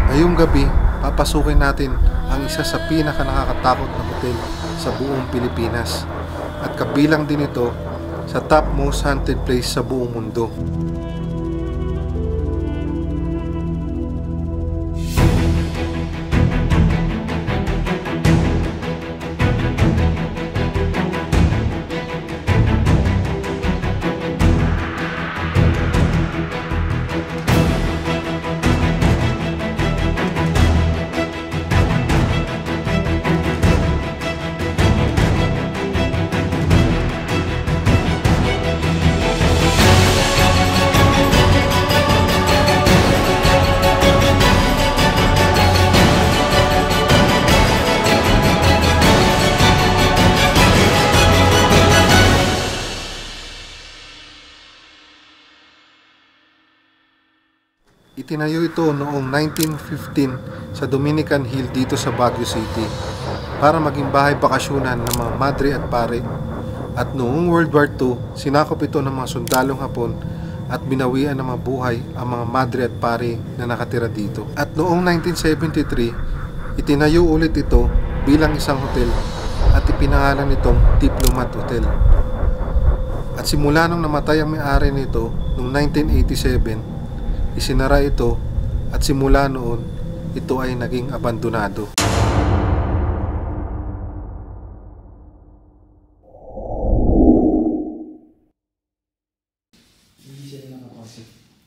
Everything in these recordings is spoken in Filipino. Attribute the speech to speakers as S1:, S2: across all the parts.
S1: Ngayong gabi, papasukin natin ang isa sa pinaka nakakatakot na hotel sa buong Pilipinas. At kabilang din ito sa top most haunted place sa buong mundo. Itinayo ito noong 1915 sa Dominican Hill dito sa Baguio City para maging bahay bakasyonan ng mga madre at pare. At noong World War II, sinakop ito ng mga sundalong Hapon at binawian ng mga buhay ang mga madre at pare na nakatira dito. At noong 1973, itinayo ulit ito bilang isang hotel at ipinangalan itong Diplomat Hotel. At simula nung namatay ang may-ari nito noong 1987, isinara ito at simula noon ito ay naging abandonado.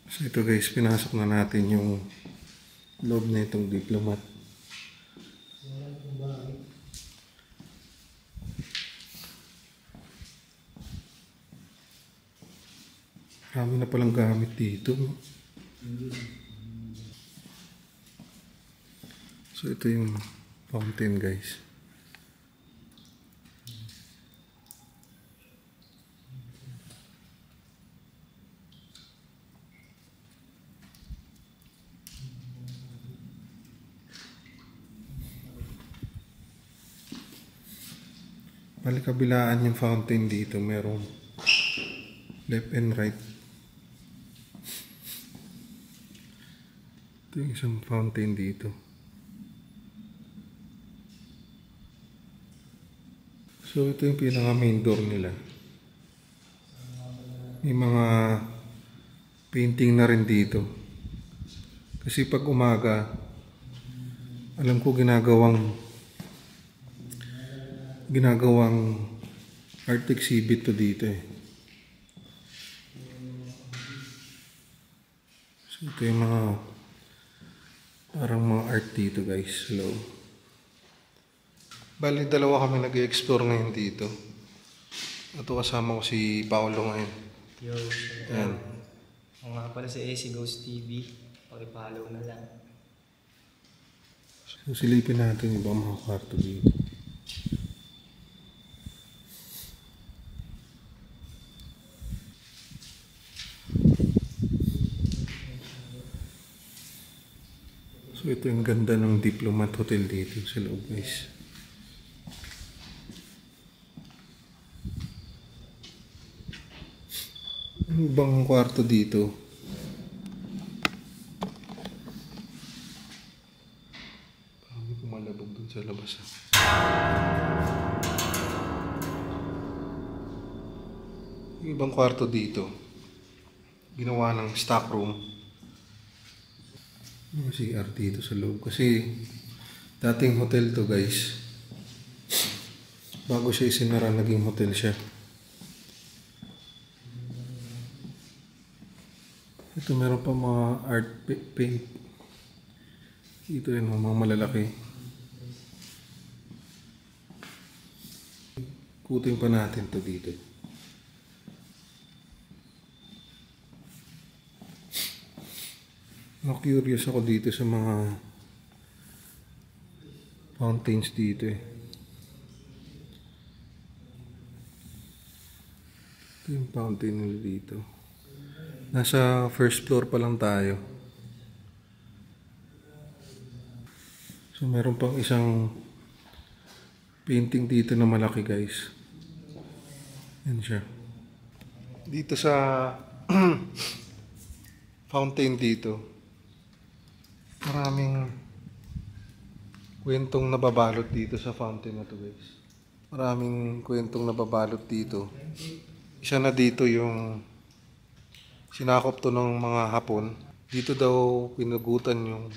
S1: So ito guys, pinasok na natin yung loob na itong Diplomat. Marami na palang gamit dito. So ito yung fountain guys. Balikabilaan yung fountain dito, merong left and right. Ito yung isang fountain dito. So ito yung pinaka main door nila. May mga painting na rin dito. Kasi pag umaga, alam ko ginagawang art exhibit to dito eh. So ito yung mga parang mga art dito guys. Hello. Bali, dalawa kami nag-explore ngayon dito. Ito kasama ko si Paolo ngayon.
S2: Yo,
S1: ayan.
S2: Ako nga pala si AC Ghost TV. Pakipollow na lang.
S1: So silipin natin yung ibang mga kwarto dito. So ito yung ganda ng Diplomat Hotel dito sa loob guys. Ang ibang kwarto dito. Parang may pumalabog dun sa labas. Yung ibang kwarto dito, ginawa ng stock room. May CR dito sa loob kasi dating hotel to guys. Bago siya isinara, naging hotel siya. Ito meron pa mga art paint. Ito yun, mga malalaki. Kutin pa natin to dito. Curious ako dito sa mga fountains dito eh. Ito yung fountain nila dito. Nasa first floor pa lang tayo. So meron pang isang painting dito na malaki guys. Yan siya. Dito sa fountain dito, Maraming kwentong nababalot dito sa fountain na to, guys. Maraming kwentong nababalot dito. Isa na dito yung sinakop to ng mga Hapon. Dito daw pinugutan yung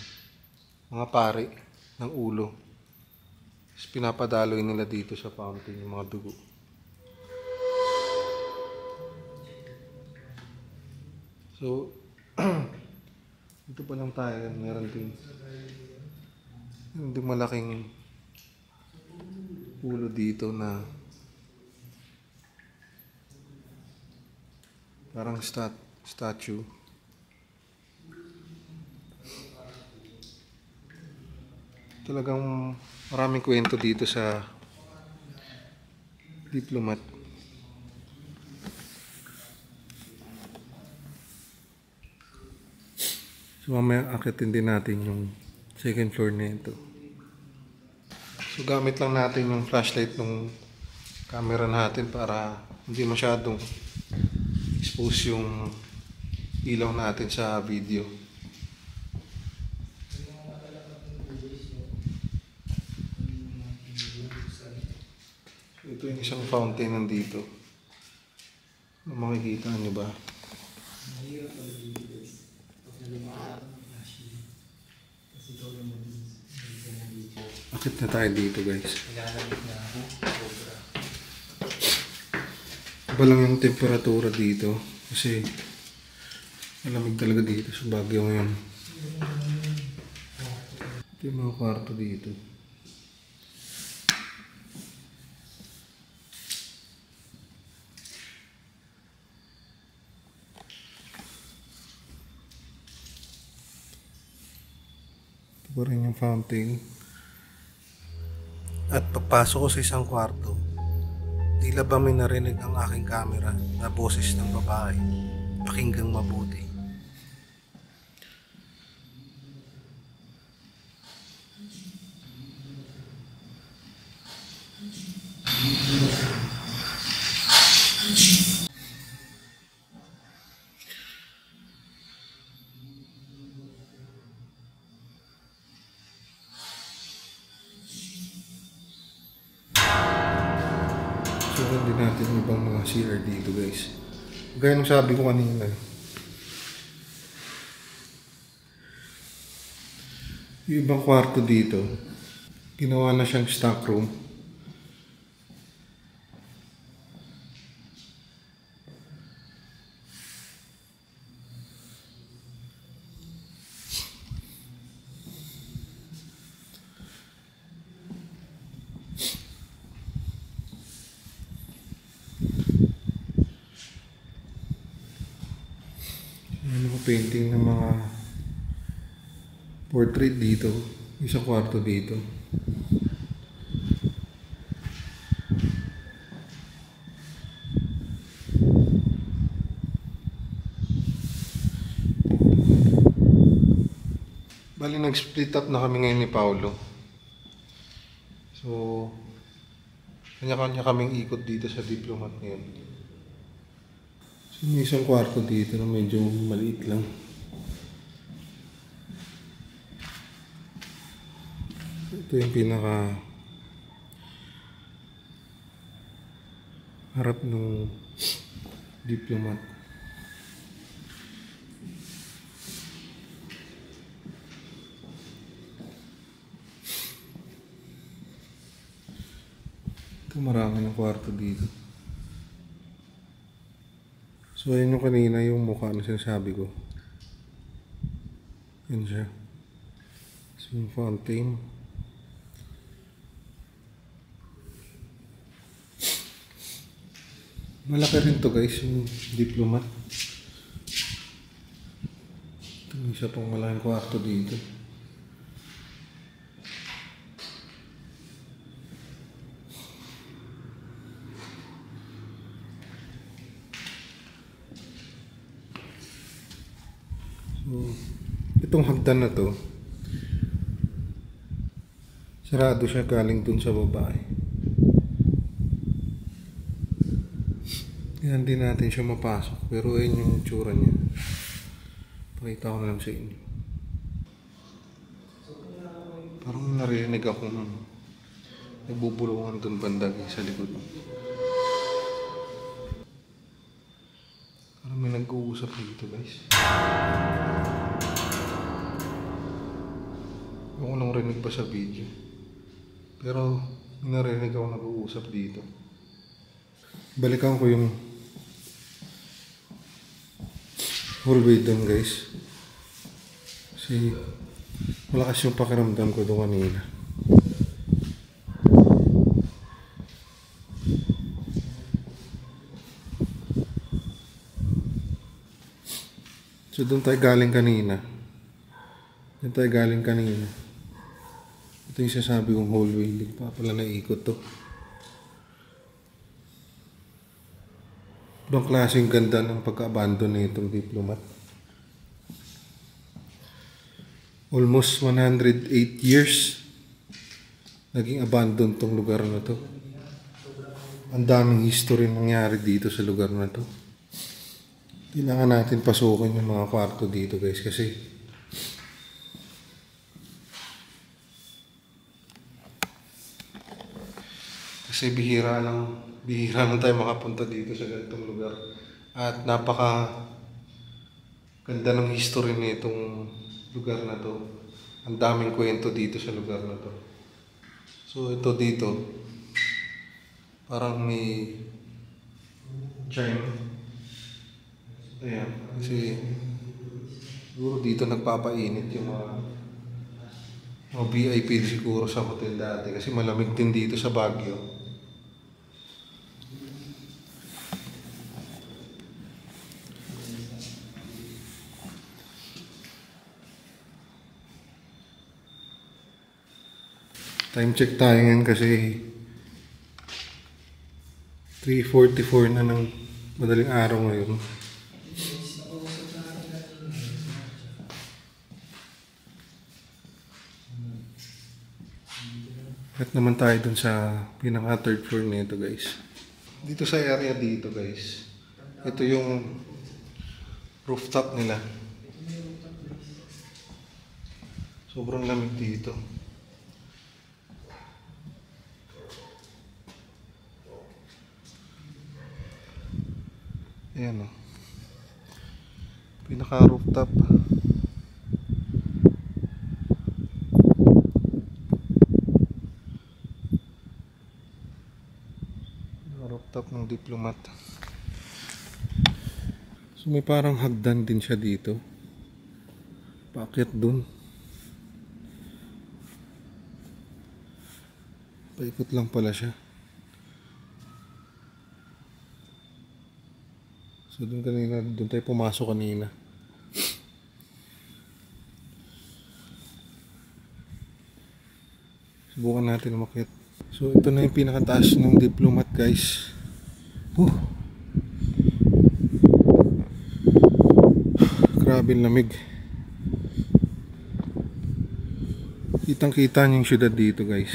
S1: mga pari ng ulo. Tapos pinapadaloy nila dito sa fountain yung mga dugo. So, dito pa lang tayo, meron din malaking ulo dito na parang statue. Talagang maraming kwento dito sa Diplomat. So mamaya akitin din natin yung second floor na ito. So gamit lang natin yung flashlight ng camera natin para hindi masyadong expose yung ilaw natin sa video. So ito yung isang fountain nandito. Makikita nyo ba? Akit na tayo dito, guys. Iba lang yung temperatura dito kasi malamig talaga dito sa Baguio ngayon. Ito yung mga kwarto dito. Ito pa rin yung fountain. At pagpasok ko sa isang kwarto, tila ba may narinig ang aking camera na boses ng babae. Pakinggang mabuti. Susunod din natin yung ibang mga CR dito, guys. Gaya ng sabi ko kanina. Yung ibang kwarto dito, ginawa na siyang stock room. Painting ng mga portrait dito, isang kwarto dito. Bali nag-split up na kami ngayon ni Paolo. So kanya-kanya kaming ikot dito sa Diplomat ngayon. So, may isang kwarto dito na medyo maliit lang. Ito yung pinaka harap ng Diplomat. Ito marami ng kwarto dito. So, ayun yung kanina yung mukha na sinasabi ko. Yan siya. So, yung fountain. Malaki rin to, guys, yung Diplomat. Ito yung isa pang malaking kwarto dito. So, itong hagdan na to, sarado siya galing dun sa babae. Kaya hindi natin siya mapasok, pero ayun yung tsura niya. Pakita ko na lang sa inyo. Parang narinig akong nagbubulungan dun banda sa likod. Parang may nag-uusap dito guys. Yung unang rinig pa sa video. Pero may narinig ako nag-uusap dito. Balikan ko yung hallway dun guys. Kasi malakas yung pakiramdam ko doon kanina. So doon tayo galing kanina. Ito yung sasabi kong hallway. Hindi pa pala naikot to. Ibang klaseng ganda ng pagka-abandon na itong Diplomat. Almost 108 years naging abandon tong lugar na to. Ang daming history nangyari dito sa lugar na to. Kailangan natin pasukin yung mga kwarto dito guys kasi bihira lang tayo makapunta dito sa ganitong lugar. At napaka ganda ng history nitong lugar na to. Ang daming kwento dito sa lugar na to. So ito dito parang may chime. Ayan, kasi siguro dito nagpapainit yung mga VIP siguro sa hotel dati kasi malamig din dito sa Baguio. Time check tayo ngayon kasi 3:44 na ng madaling araw ngayon. At naman tayo dun sa pinaka third floor nito guys. Dito sa area dito guys. Ito yung rooftop nila. Sobrang lamig dito. Ayan o. Pinaka rooftop. Rooftop ng Diplomat. So may parang hagdan din siya dito. Paakyat dun. Paikot lang pala siya. So doon tayo pumasok kanina. Subukan natin umakyat. So ito na yung pinakataas ng Diplomat guys. Grabe lamig. Kitang kita niyo yung syudad dito guys.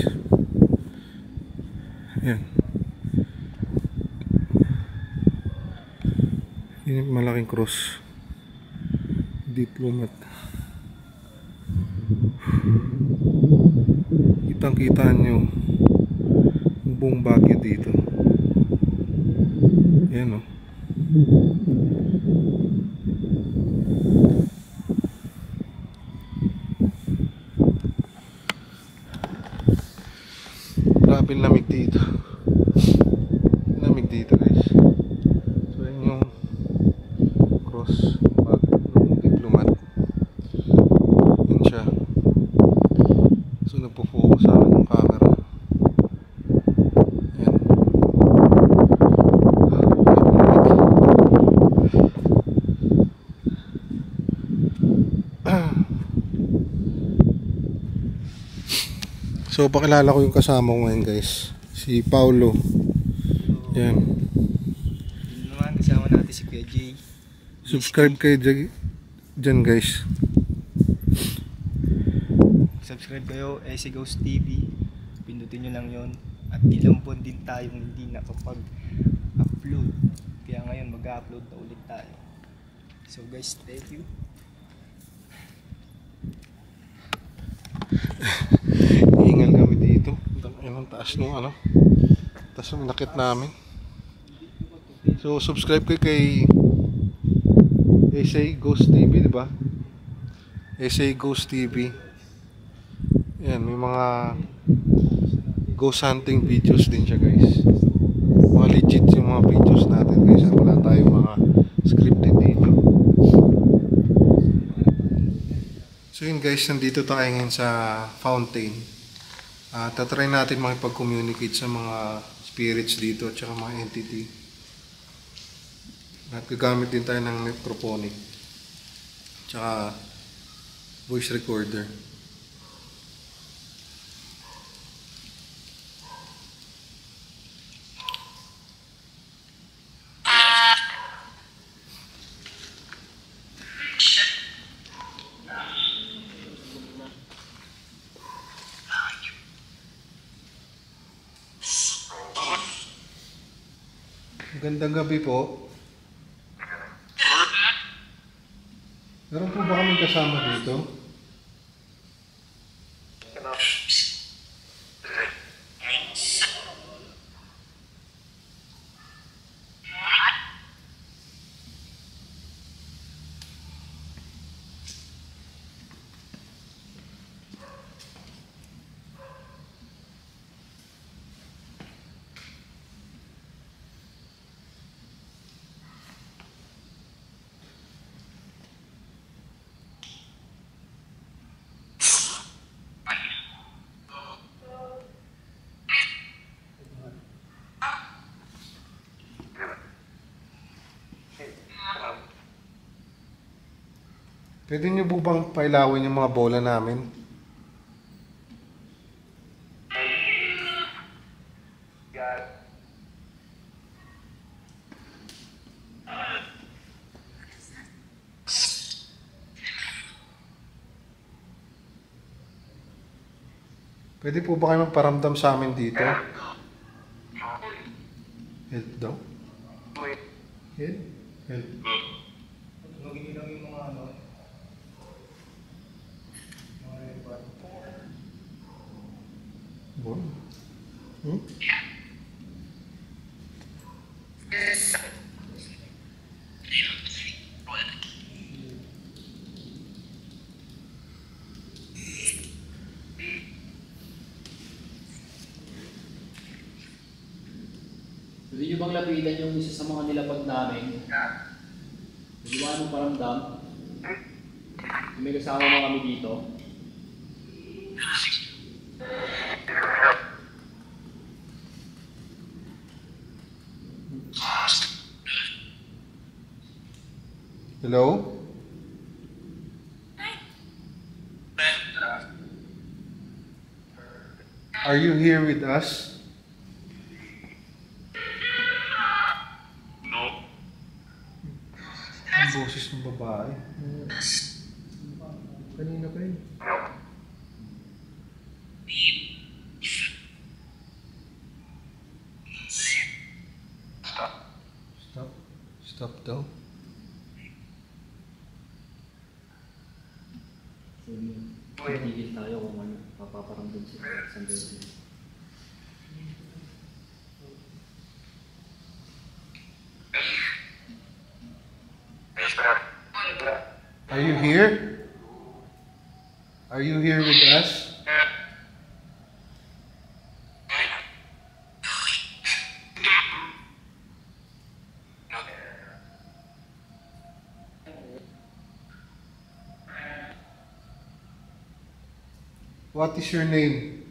S1: Ayan. Yung malaking cross. Diplomat. Kitang-kita nyo yung buong Baguio dito. Ayan o. Grabe lamig dito. Lamig dito guys. So yun yung cross bag ng Diplomat. Yun siya. So nagpo-focus sa akin yung camera. Ayan. So pakilala ko yung kasama ko ngayon guys. Si Paulo. Yan.
S2: Yun naman, kasama natin si Kuya Jay.
S1: Subscribe kayo dyan guys.
S2: Subscribe kayo, AC Ghost TV. Pindutin nyo lang yon. At nilampon din tayong hindi nakapag-upload. Kaya ngayon mag-upload na ulit tayo. So guys, thank you.
S1: Hingal kami dito. Ang taas nung ano. Taas nung nakit namin. So subscribe kayo kay SA Ghost TV, di ba? SA Ghost TV. Yan, may mga ghost hunting videos din siya, guys. Mga legit yung mga videos natin, guys. Wala tayong mga scripted dito. So yun, guys, nandito tayo ngayon sa fountain. Tatry natin makipag-communicate sa mga spirits dito at saka mga entity. At gagamit din tayo ng necrophonic tsaka voice recorder. Magandang gabi po. Meron po ba kami kasama dito? Pwede niyo po bang pailawin yung mga bola namin? Pwede po ba kayo magparamdam sa amin dito? Head daw? Head? Head.
S2: Nagiging lang yung mga ano.
S1: Boy. Hmm?
S3: Pwede nyo bang lapitan yung isa sa mga nilapag namin? Pwede ba anong paramdam? May kasama mo kami dito.
S1: Hello? Are you here with us? Ang boses ng babae. Kanina pa yun. Stop. Stop daw.
S3: Magigil tayo kung ano, papaparamdam sa isang beses.
S1: Are you here? Are you here with us? What is your name?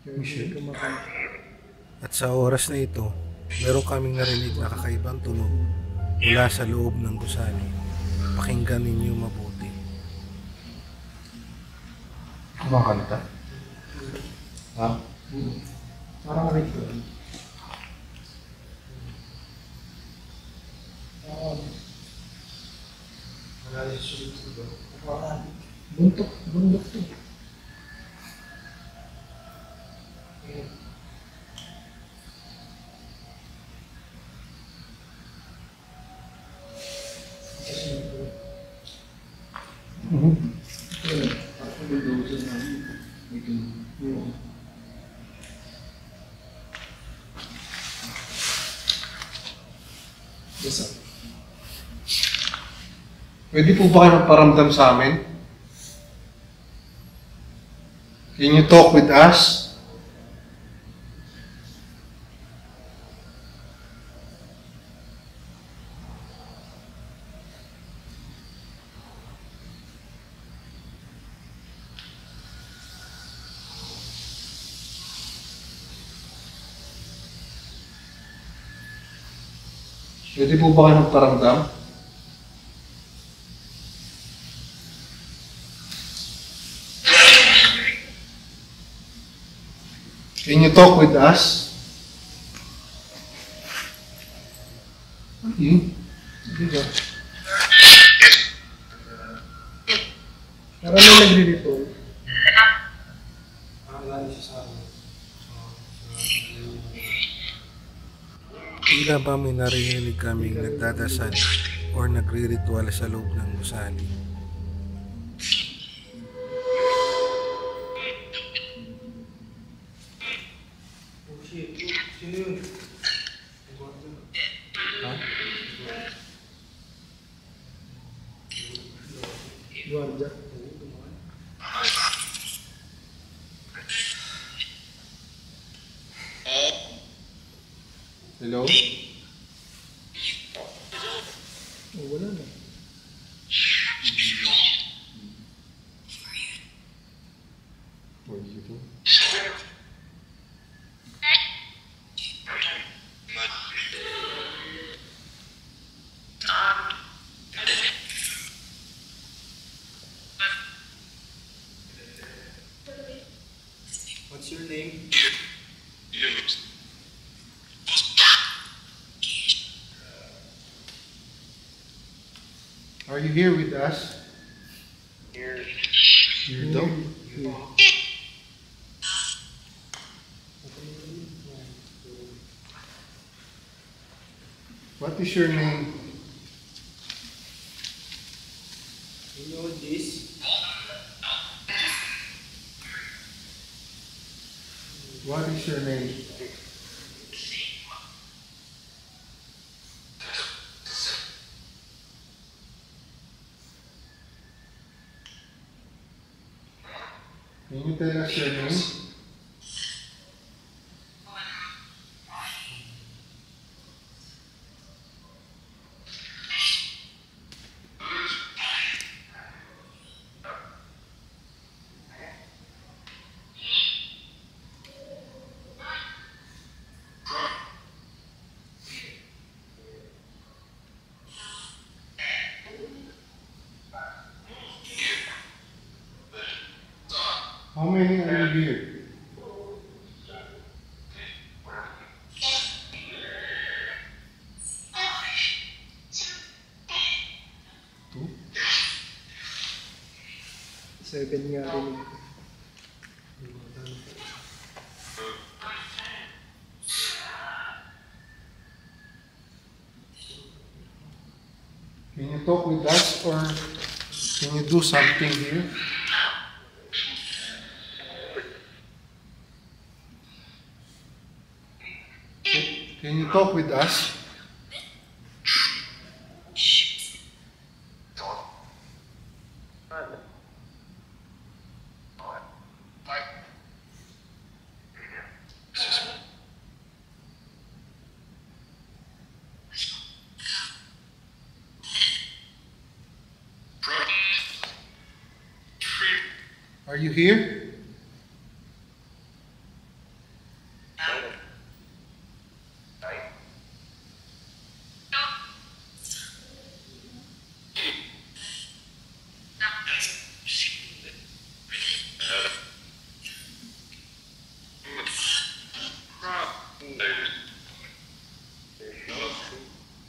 S1: Michelle. At sa oras na ito, meron kaming narinig na kakaibang tunog mula sa loob ng gusali. Pakinggan ninyo mabuti. Kumakanta? Ha? Parang ritual. Buntok to.
S3: Parang bulldozer na. Ito.
S1: Yes, sir. Pwede po ba kayo magparamdam sa amin? Can you talk with us? Pwede po ba kayo magparamdam? Can you talk with us? Okay. Sige ka.
S2: Parang may nagre-report.
S1: Tila ba may narinig kaming nagdadasal or nagre-ritual sa loob ng gusali?
S2: Guardia.
S1: Hello?
S2: Oh, wala na.
S1: What do you think?
S2: What's your name?
S1: Are you here with us? Here daw? What is your name?
S2: You know this?
S1: What is your name? Can you tell us your name? How many are you here? Two?
S2: 7 nga rin.
S1: Can you talk with us or can you do something here? Can you talk with us? Are you here?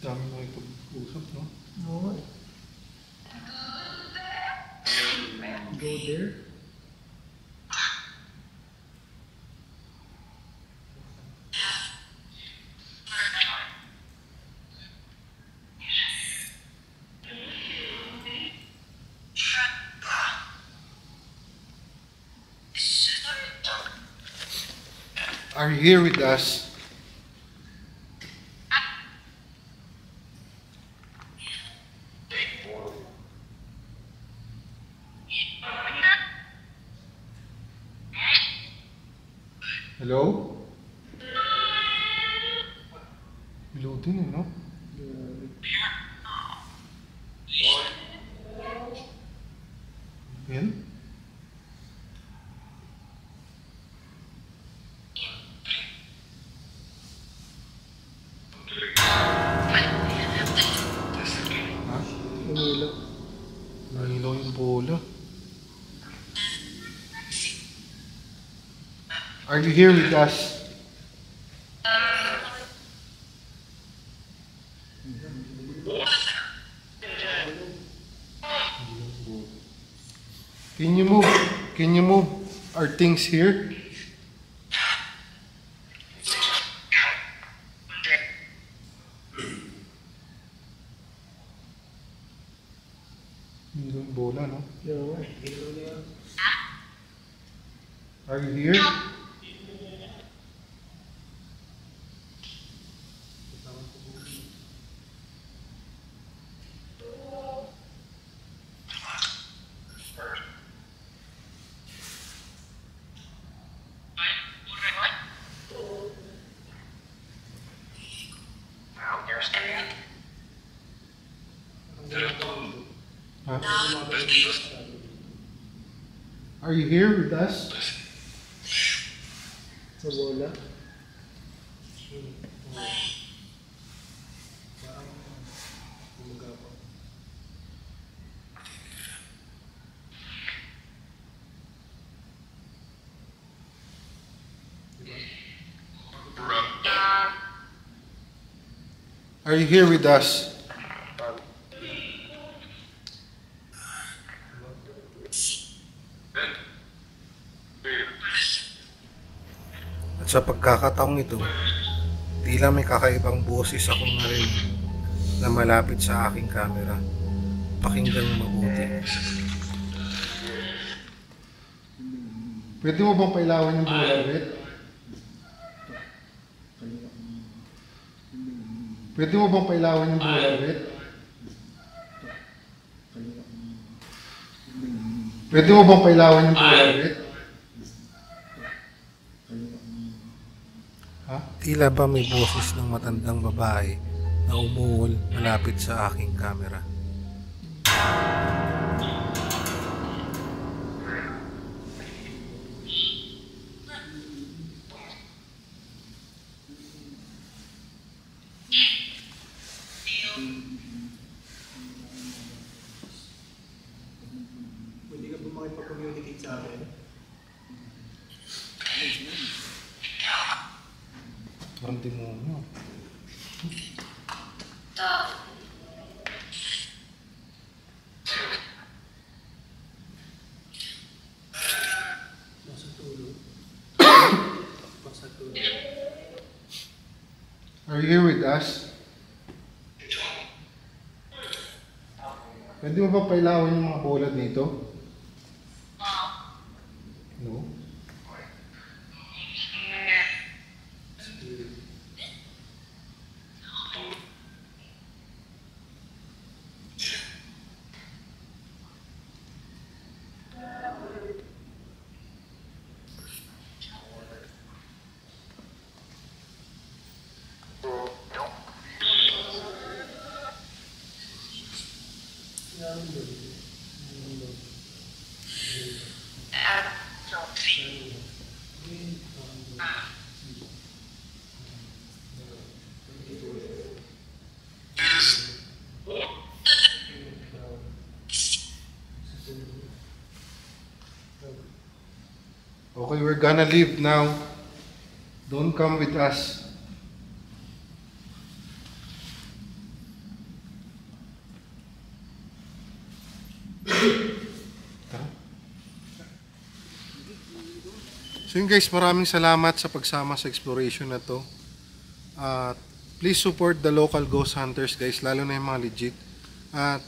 S1: Dami mo ipag-usap, no?
S2: Oo. Go there.
S1: Are you here with us? Hello? Hello din eh, no? Yan? Ha? Nahilo yung bola. Are you here with us? Can you move? Can you move our things here? Hindi yung bola, no? Are you here? Huh? Are you here with us?
S2: Sa bola.
S1: Are you here with us? At sa pagkakataong ito, tila may kakaibang boses akong narinig na malapit sa aking camera. Pakinggan mo mabuti. Pwede mo bang pailawan yung bola, Red? Pwede mo bang pailawan yung bola, Red? Pwede mo bang pailawan yung bola, Red? Ha? Tila ba may boses ng matandang babae na umuhol malapit sa aking camera.
S2: Pwede ka ba makipag-communicate sa akin?
S1: Parang demonyo.
S2: Nasa tulog. Nasa tulog.
S1: Are you here with us? Pwede mo ba pailawan yung mga bola dito? No? Okay, we're gonna leave now. Don't come with us. Tara. So yun guys, maraming salamat sa pagsama sa exploration na to. Please support the local ghost hunters guys, lalo na yung mga legit. At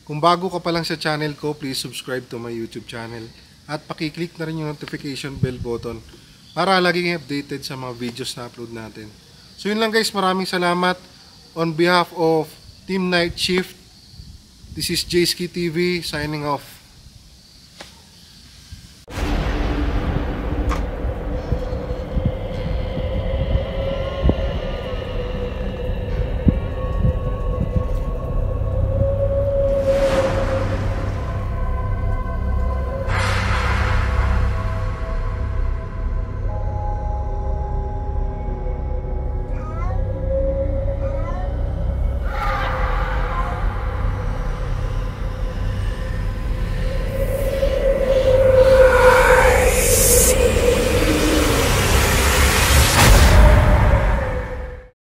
S1: kung bago ka pa lang sa channel ko, please subscribe to my YouTube channel. At pakiclick na rin yung notification bell button para laging updated sa mga videos na upload natin. So yun lang guys, maraming salamat on behalf of Team Night Shift. This is JSK TV signing off.